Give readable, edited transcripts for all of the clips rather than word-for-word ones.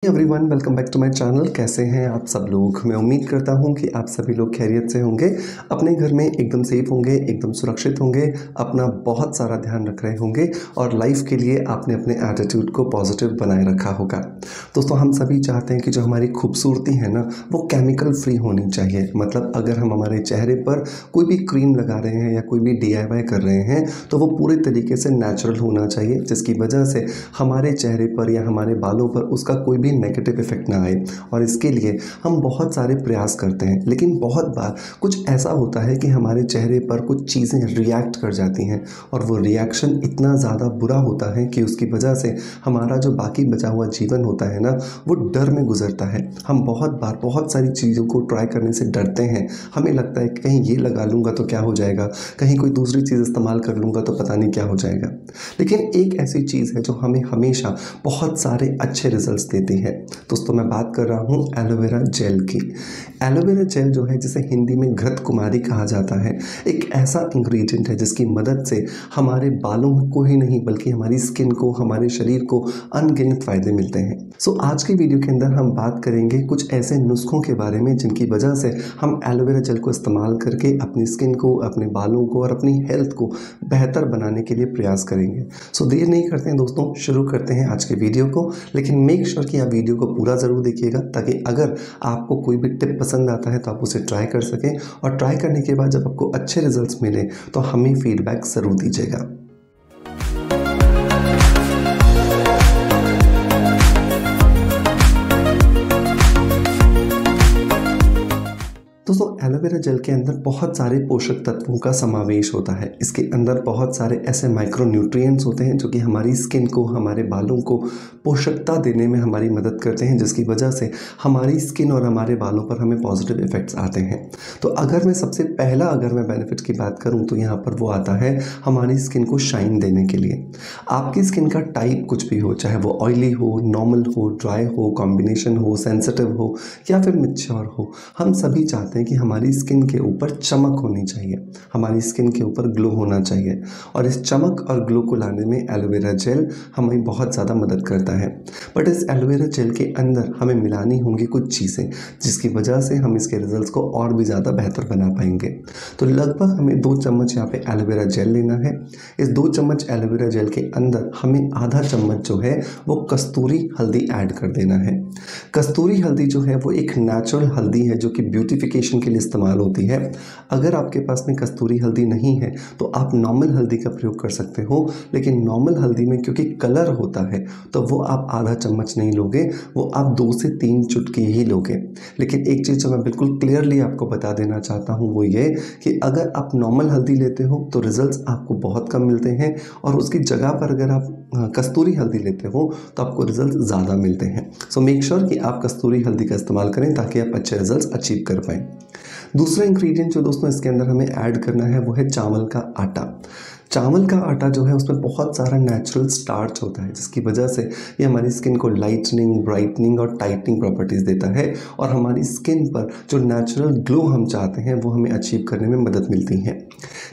Everyone, welcome back to my channel. कैसे हैं आप सब लोग? मैं उम्मीद करता हूं कि आप सभी लोग खैरियत से होंगे, अपने घर में एकदम सेफ होंगे, एकदम सुरक्षित होंगे, अपना बहुत सारा ध्यान रख रहे होंगे और लाइफ के लिए आपने अपने एटीट्यूड को पॉजिटिव बनाए रखा होगा। दोस्तों, हम सभी चाहते हैं कि जो हमारी खूबसूरती है ना, वो केमिकल फ्री होनी चाहिए। मतलब अगर हम हमारे चेहरे पर कोई भी क्रीम लगा रहे हैं या कोई भी DIY कर रहे हैं तो वो पूरे तरीके से नेचुरल होना चाहिए, जिसकी वजह से हमारे चेहरे पर या हमारे बालों पर उसका कोई भी नेगेटिव इफेक्ट ना आए। और इसके लिए हम बहुत सारे प्रयास करते हैं, लेकिन बहुत बार कुछ ऐसा होता है कि हमारे चेहरे पर कुछ चीज़ें रिएक्ट कर जाती हैं और वो रिएक्शन इतना ज़्यादा बुरा होता है कि उसकी वजह से हमारा जो बाकी बचा हुआ जीवन होता है ना, वो डर में गुजरता है। हम बहुत बार बहुत सारी चीज़ों को ट्राई करने से डरते हैं। हमें लगता है कि कहीं ये लगा लूँगा तो क्या हो जाएगा, कहीं कोई दूसरी चीज़ इस्तेमाल कर लूँगा तो पता नहीं क्या हो जाएगा। लेकिन एक ऐसी चीज़ है जो हमें हमेशा बहुत सारे अच्छे रिजल्ट्स देती है। दोस्तों, मैं बात कर रहा हूँ एलोवेरा जेल की। एलोवेरा जेल जो है, जिसे हिंदी में घृत कुमारी कहा जाता है, एक ऐसा इंग्रेडिएंट है जिसकी मदद से हमारे बालों को ही नहीं बल्कि हमारी स्किन को, हमारे शरीर को अनगिनत फायदे मिलते हैं। सो आज की वीडियो के अंदर हम बात करेंगे कुछ ऐसे नुस्खों के बारे में जिनकी वजह से हम एलोवेरा जेल को इस्तेमाल करके अपनी स्किन को, अपने बालों को और अपनी हेल्थ को बेहतर बनाने के लिए प्रयास करेंगे। सो देर नहीं करते हैं दोस्तों, शुरू करते हैं आज के वीडियो को। लेकिन मेक श्योर कि आप वीडियो को पूरा ज़रूर देखिएगा, ताकि अगर आपको कोई भी टिप पसंद आता है तो आप उसे ट्राई कर सकें और ट्राई करने के बाद जब आपको अच्छे रिजल्ट्स मिले तो हमें फीडबैक ज़रूर दीजिएगा। दोस्तों, एलोवेरा जेल के अंदर बहुत सारे पोषक तत्वों का समावेश होता है। इसके अंदर बहुत सारे ऐसे माइक्रो न्यूट्रिएंट्स होते हैं जो कि हमारी स्किन को, हमारे बालों को पोषकता देने में हमारी मदद करते हैं, जिसकी वजह से हमारी स्किन और हमारे बालों पर हमें पॉजिटिव इफेक्ट्स आते हैं। तो अगर मैं सबसे पहला बेनिफिट की बात करूँ तो यहाँ पर वो आता है हमारी स्किन को शाइन देने के लिए। आपकी स्किन का टाइप कुछ भी हो, चाहे वो ऑयली हो, नॉर्मल हो, ड्राई हो, कॉम्बिनेशन हो, सेंसिटिव हो या फिर मैच्योर हो, हम सभी चाहते हैं कि हमारी स्किन के ऊपर चमक होनी चाहिए, हमारी स्किन के ऊपर ग्लो होना चाहिए। और इस चमक और ग्लो को लाने में एलोवेरा जेल हमें बहुत ज़्यादा मदद करता है। बट इस एलोवेरा जेल के अंदर हमें मिलानी होंगी कुछ चीज़ें, जिसकी वजह से हम इसके रिजल्ट्स को और भी ज़्यादा बेहतर बना पाएंगे। तो लगभग हमें 2 चम्मच यहाँ पे एलोवेरा जेल लेना है। इस 2 चम्मच एलोवेरा जेल के अंदर हमें आधा चम्मच जो है वो कस्तूरी हल्दी ऐड कर देना है। कस्तूरी हल्दी जो है वो एक नेचुरल हल्दी है जो कि ब्यूटिफिकेशन के लिए इस्तेमाल होती है। अगर आपके पास में कस्तूरी हल्दी नहीं है तो आप नॉर्मल हल्दी का प्रयोग कर सकते हो, लेकिन नॉर्मल हल्दी में क्योंकि कलर होता है तो वो आप आधा चम्मच नहीं लोगे, वो आप 2 से 3 चुटकी ही लोगे। लेकिन एक चीज़ जो मैं बिल्कुल क्लियरली आपको बता देना चाहता हूँ वो ये कि अगर आप नॉर्मल हल्दी लेते हो तो रिजल्ट्स आपको बहुत कम मिलते हैं, और उसकी जगह पर अगर आप कस्तूरी हल्दी लेते हो तो आपको रिजल्ट ज़्यादा मिलते हैं। सो मेक श्योर कि आप कस्तूरी हल्दी का इस्तेमाल करें ताकि आप अच्छे रिजल्ट्स अचीव कर पाएँ। दूसरा इंग्रेडिएंट जो दोस्तों इसके अंदर हमें ऐड करना है वो है चावल का आटा। चावल का आटा जो है उसमें बहुत सारा नेचुरल स्टार्च होता है, जिसकी वजह से ये हमारी स्किन को लाइटनिंग, ब्राइटनिंग और टाइटनिंग प्रॉपर्टीज़ देता है, और हमारी स्किन पर जो नेचुरल ग्लो हम चाहते हैं वो हमें अचीव करने में मदद मिलती है।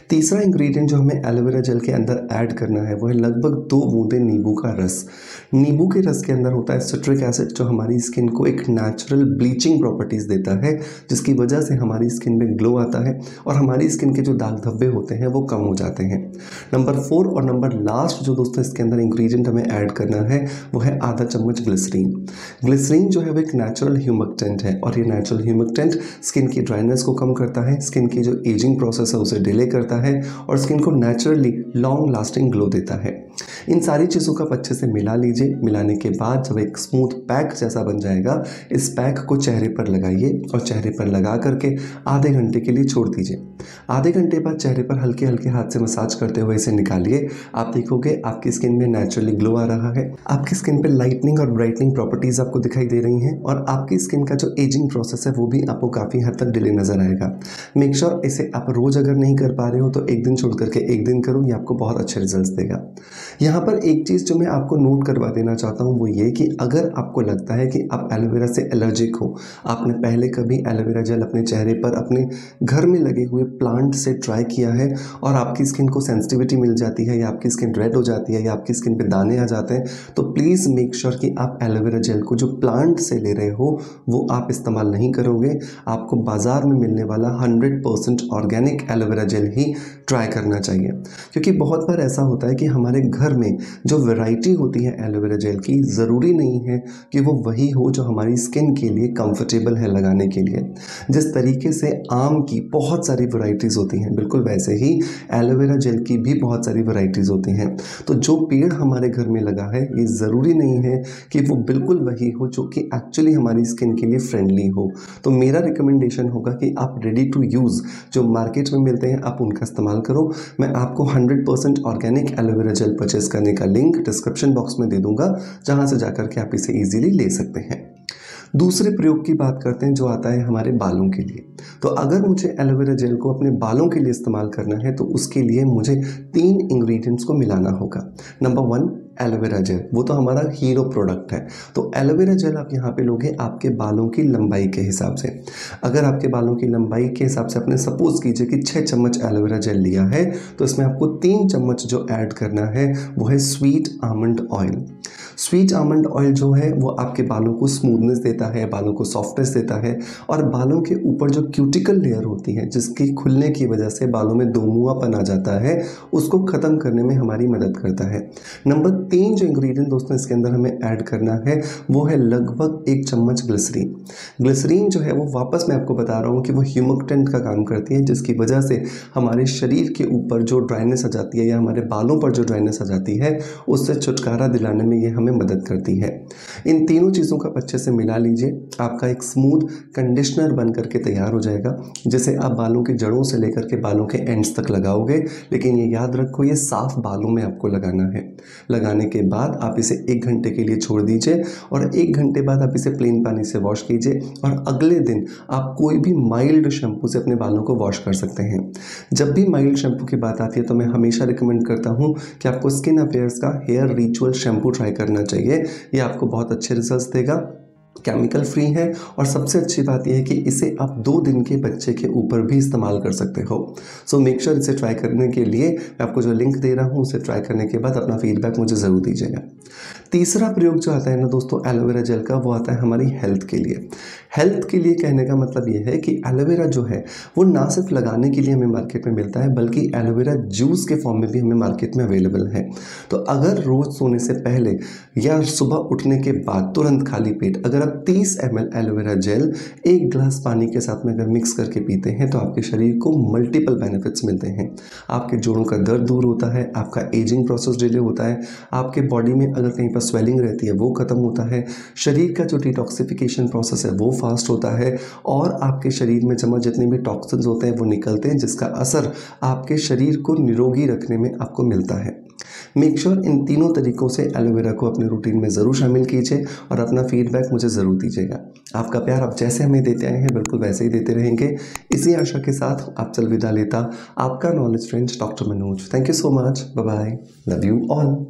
तीसरा इंग्रेडिएंट जो हमें एलोवेरा जेल के अंदर ऐड करना है वो है लगभग 2 बूंदे नींबू का रस। नींबू के रस के अंदर होता है सिट्रिक एसिड, जो हमारी स्किन को एक नेचुरल ब्लीचिंग प्रॉपर्टीज़ देता है, जिसकी वजह से हमारी स्किन में ग्लो आता है और हमारी स्किन के जो दाग धब्बे होते हैं वो कम हो जाते हैं। नंबर 4 और नंबर लास्ट जो दोस्तों इसके अंदर इंग्रेडिएंट हमें ऐड करना है वो है आधा चम्मच ग्लिसरीन। ग्लिसरीन जो है वो एक नेचुरल ह्यूमिक्टेंट है, और ये नेचुरल ह्यूमिक्टेंट स्किन की ड्राइनेस को कम करता है, स्किन की जो एजिंग प्रोसेस है उसे डिले करता है और स्किन को नेचुरली लॉन्ग लास्टिंग ग्लो देता है। इन सारी चीज़ों को अच्छे से मिला लीजिए। मिलाने के बाद जब एक स्मूथ पैक जैसा बन जाएगा, इस पैक को चेहरे पर लगाइए और चेहरे पर लगा करके आधे घंटे के लिए छोड़ दीजिए। आधे घंटे बाद चेहरे पर हल्के हल्के हाथ से मसाज करते हुए इसे निकालिए। आप देखोगे आपकी स्किन में नेचुरली ग्लो आ रहा है, आपकी स्किन पे लाइटनिंग और ब्राइटनिंग प्रॉपर्टीज़ आपको दिखाई दे रही हैं, और आपकी स्किन का जो एजिंग प्रोसेस है वो भी आपको काफ़ी हद तक डिले नज़र आएगा। मेक श्योर इसे आप रोज़ अगर नहीं कर पा रहे हो तो एक दिन छोड़ करके एक दिन करो, ये आपको बहुत अच्छे रिजल्ट्स देगा। यहाँ पर एक चीज़ जो मैं आपको नोट करवा देना चाहता हूँ वो ये कि अगर आपको लगता है कि आप एलोवेरा से एलर्जिक हो, आपने पहले कभी एलोवेरा जेल अपने चेहरे पर अपने घर में लगे हुए प्लांट से ट्राई किया है और आपकी स्किन को सेंसिटिविटी मिल जाती है या आपकी स्किन रेड हो जाती है या आपकी स्किन पे दाने आ जाते हैं, तो प्लीज़ मेक श्योर कि आप एलोवेरा जेल को जो प्लांट से ले रहे हो वो आप इस्तेमाल नहीं करोगे। आपको बाज़ार में मिलने वाला 100% ऑर्गेनिक एलोवेरा जेल ही ट्राई करना चाहिए, क्योंकि बहुत बार ऐसा होता है कि हमारे घर में जो वैरायटी होती है एलोवेरा जेल की, ज़रूरी नहीं है कि वो वही हो जो हमारी स्किन के लिए कंफर्टेबल है लगाने के लिए। जिस तरीके से आम की बहुत सारी वैरायटीज़ होती हैं, बिल्कुल वैसे ही एलोवेरा जेल की भी बहुत सारी वैरायटीज़ होती हैं। तो जो पेड़ हमारे घर में लगा है ये ज़रूरी नहीं है कि वो बिल्कुल वही हो जो कि एक्चुअली हमारी स्किन के लिए फ्रेंडली हो। तो मेरा रिकमेंडेशन होगा कि आप रेडी टू यूज़ जो मार्केट में मिलते हैं आप उनका इस्तेमाल करो। मैं आपको 100% ऑर्गेनिक एलोवेरा जेल परचेस करने का लिंक डिस्क्रिप्शन बॉक्स में दे दूंगा, जहां से जाकर के आप इसे इजीली ले सकते हैं। दूसरे प्रयोग की बात करते हैं जो आता है हमारे बालों के लिए। तो अगर मुझे एलोवेरा जेल को अपने बालों के लिए इस्तेमाल करना है तो उसके लिए मुझे 3 इंग्रेडिएंट्स को मिलाना होगा। नंबर 1 एलोवेरा जेल, वो तो हमारा हीरो प्रोडक्ट है। तो एलोवेरा जेल आप यहाँ पे लोगे आपके बालों की लंबाई के हिसाब से। अगर आपके बालों की लंबाई के हिसाब से आपने सपोज कीजिए कि 6 चम्मच एलोवेरा जेल लिया है, तो इसमें आपको 3 चम्मच जो ऐड करना है वो है sweet almond oil. Sweet almond oil जो है वो आपके बालों को स्मूथनेस देता है, बालों को सॉफ्टनेस देता है और बालों के ऊपर जो क्यूटिकल लेयर होती है जिसकी खुलने की वजह से बालों में दोमुआपन आ जाता है, उसको ख़त्म करने में हमारी मदद करता है। नंबर 3 जो इंग्रेडिएंट दोस्तों इसके अंदर हमें ऐड करना है वो है लगभग 1 चम्मच ग्लिसरीन। ग्लिसरीन जो है वो वापस मैं आपको बता रहा हूँ कि वो ह्यूमिडेंट का काम करती है, जिसकी वजह से हमारे शरीर के ऊपर जो ड्राइनेस आ जाती है या हमारे बालों पर जो ड्राइनेस आ जाती है उससे छुटकारा दिलाने में ये हमें मदद करती है। इन तीनों चीज़ों का अच्छे से मिला लीजिए, आपका एक स्मूथ कंडीशनर बन करके तैयार हो जाएगा, जिसे आप बालों की जड़ों से लेकर के बालों के एंड्स तक लगाओगे। लेकिन ये याद रखो ये साफ बालों में आपको लगाना है। लगाने के बाद आप इसे 1 घंटे के लिए छोड़ दीजिए और 1 घंटे बाद आप इसे प्लेन पानी से वॉश कीजिए और अगले दिन आप कोई भी माइल्ड शैम्पू से अपने बालों को वॉश कर सकते हैं। जब भी माइल्ड शैम्पू की बात आती है तो मैं हमेशा रिकमेंड करता हूँ कि आपको स्किन अफेयर्स का हेयर रिचुअल शैम्पू ट्राई करना चाहिए। ये आपको बहुत अच्छे रिजल्ट्स देगा, केमिकल फ्री है और सबसे अच्छी बात यह है कि इसे आप 2 दिन के बच्चे के ऊपर भी इस्तेमाल कर सकते हो। सो मेक श्योर इसे ट्राई करने के लिए मैं आपको जो लिंक दे रहा हूँ उसे ट्राई करने के बाद अपना फीडबैक मुझे ज़रूर दीजिएगा। तीसरा प्रयोग जो आता है ना दोस्तों एलोवेरा जेल का, वो आता है हमारी हेल्थ के लिए। हेल्थ के लिए कहने का मतलब ये है कि एलोवेरा जो है वो ना सिर्फ लगाने के लिए हमें मार्केट में मिलता है बल्कि एलोवेरा जूस के फॉर्म में भी हमें मार्केट में अवेलेबल है। तो अगर रोज़ सोने से पहले या सुबह उठने के बाद तुरंत खाली पेट अगर आप 30 ml एलोवेरा जेल 1 गिलास पानी के साथ में अगर मिक्स करके पीते हैं तो आपके शरीर को मल्टीपल बेनिफिट्स मिलते हैं। आपके जोड़ों का दर्द दूर होता है, आपका एजिंग प्रोसेस डिले होता है, आपके बॉडी में अगर कहीं पर स्वेलिंग रहती है वो ख़त्म होता है, शरीर का जो डिटॉक्सिफिकेशन प्रोसेस है वो फास्ट होता है और आपके शरीर में जमा जितने भी टॉक्सिन्स होते हैं वो निकलते हैं, जिसका असर आपके शरीर को निरोगी रखने में आपको मिलता है। मेक श्योर इन तीनों तरीकों से एलोवेरा को अपने रूटीन में ज़रूर शामिल कीजिए और अपना फीडबैक मुझे ज़रूर दीजिएगा। आपका प्यार आप जैसे हमें देते आए हैं बिल्कुल वैसे ही देते रहेंगे। इसी आशा के साथ आप चल विदा लेता आपका knowledge friend doctor Manoj. Thank you so much, bye bye, love you all.